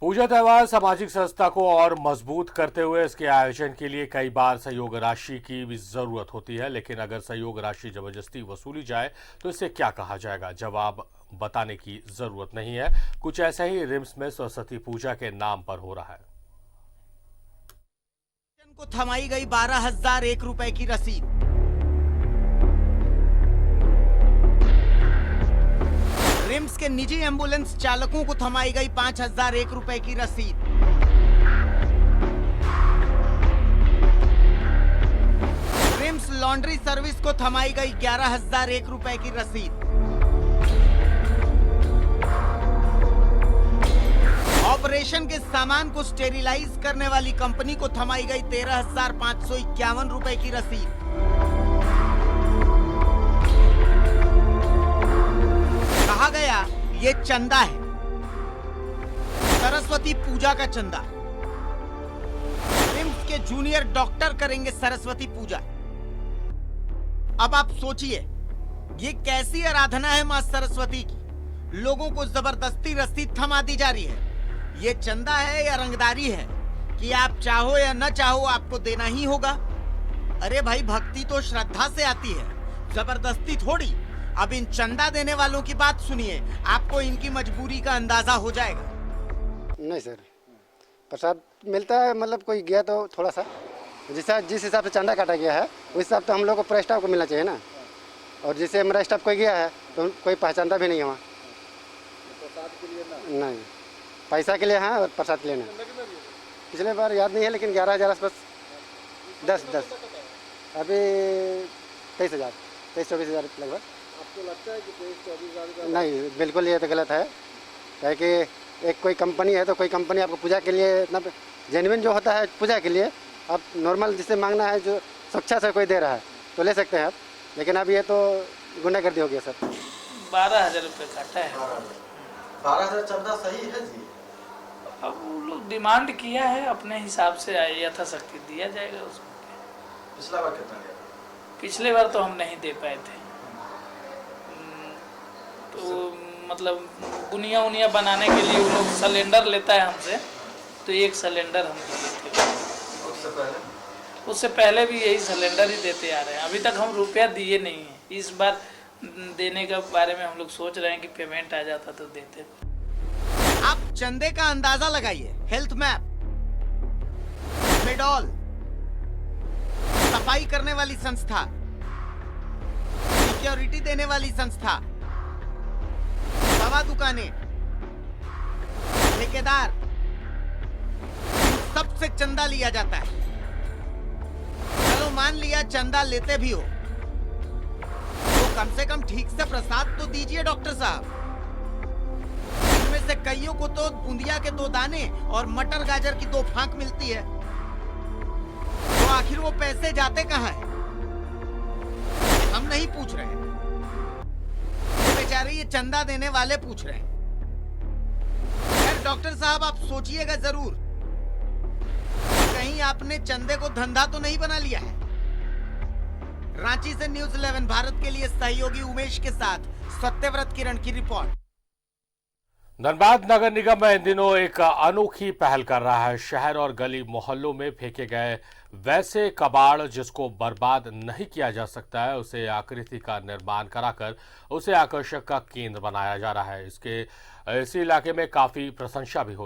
पूजा त्यौहार सामाजिक संस्था को और मजबूत करते हुए इसके आयोजन के लिए कई बार सहयोग राशि की भी जरूरत होती है, लेकिन अगर सहयोग राशि जबरदस्ती वसूली जाए तो इसे क्या कहा जाएगा? जवाब बताने की जरूरत नहीं है। कुछ ऐसा ही रिम्स में सरस्वती पूजा के नाम पर हो रहा है। को थमाई गई 12,001 रुपए की रसीद। रिम्स के निजी एम्बुलेंस चालकों को थमाई गई 5,001 रुपए की रसीद। रिम्स लॉन्ड्री सर्विस को थमाई गई 11,001 रुपए की रसीद। ऑपरेशन के सामान को स्टेरिलाइज करने वाली कंपनी को थमाई गई 13,551 रुपए की रसीद। कहा गया ये चंदा है, सरस्वती पूजा का चंदा। रिम्स के जूनियर डॉक्टर करेंगे सरस्वती पूजा। अब आप सोचिए, ये कैसी आराधना है मां सरस्वती की? लोगों को जबरदस्ती रसीद थमा दी जा रही है। ये चंदा है या रंगदारी है कि आप चाहो या न चाहो आपको देना ही होगा? अरे भाई, भक्ति तो श्रद्धा से आती है, जबरदस्ती थोड़ी। अब इन चंदा देने वालों की बात सुनिए, आपको इनकी मजबूरी का अंदाजा हो जाएगा। नहीं सर, प्रसाद मिलता है, मतलब कोई गया तो थोड़ा सा जिस हिसाब से चंदा काटा गया है उस हिसाब से हम लोग को पूरा स्टाफ को मिलना चाहिए ना। और जिससे हमारा स्टाफ कोई गया है तो कोई पहचानता भी नहीं हुआ। प्रसाद के लिए नहीं, पैसा के लिए हाँ, और प्रसाद के लिए नहीं। पिछले बार याद नहीं है, लेकिन 11,000 आसपास। 10 अभी 23,000 23-24,000 लगभग। आपको लगता है कि 23-24,000? नहीं, बिल्कुल ये तो गलत है। क्या कि एक कोई कंपनी है तो कोई कंपनी आपको पूजा के लिए इतना जेन्युइन जो होता है पूजा के लिए, आप नॉर्मल जिससे मांगना है, जो स्वेच्छा से कोई दे रहा है तो ले सकते हैं आप। लेकिन अब ये तो गुंडागर्दी हो गया सर। 12,000 रुपये काटा है। 12,000 चंदा सही है जी? अब वो लोग डिमांड किया है, अपने हिसाब से यथाशक्ति दिया जाएगा उसको। पिछला बार कितना गया? पिछले बार तो हम नहीं दे पाए थे, तो मतलब बुनिया उनिया बनाने के लिए वो लोग सिलेंडर लेता है हमसे, तो एक सिलेंडर हम दिए थे। उससे पहले भी यही सिलेंडर ही देते आ रहे हैं। अभी तक हम रुपया दिए नहीं हैं। इस बार देने के बारे में हम लोग सोच रहे हैं कि पेमेंट आ जाता तो देते। आप चंदे का अंदाजा लगाइए। हेल्थ मैप, मेडॉल, सफाई करने वाली संस्था, सिक्योरिटी देने वाली संस्था, दवा दुकानें, ठेकेदार, सबसे चंदा लिया जाता है। चलो मान लिया चंदा लेते भी हो तो कम से कम ठीक से प्रसाद तो दीजिए डॉक्टर साहब। इनमें से कईयों को तो बूंदिया के 2 दाने और मटर गाजर की 2 फांक मिलती है, तो आखिर वो पैसे जाते कहां हैं? हम नहीं पूछ रहे, बेचारे ये चंदा देने वाले पूछ रहे हैं। खैर डॉक्टर साहब, आप सोचिएगा जरूर, कहीं आपने चंदे को धंधा तो नहीं बना लिया है। रांची से न्यूज़ 11 भारत के लिए सहयोगी उमेश के साथ सत्यव्रत किरण की रिपोर्ट। धनबाद नगर निगम इन दिनों एक अनोखी पहल कर रहा है। शहर और गली मोहल्लों में फेंके गए वैसे कबाड़ जिसको बर्बाद नहीं किया जा सकता है, उसे आकृति का निर्माण कराकर उसे आकर्षक का केंद्र बनाया जा रहा है। इसी इलाके में काफी प्रशंसा भी हो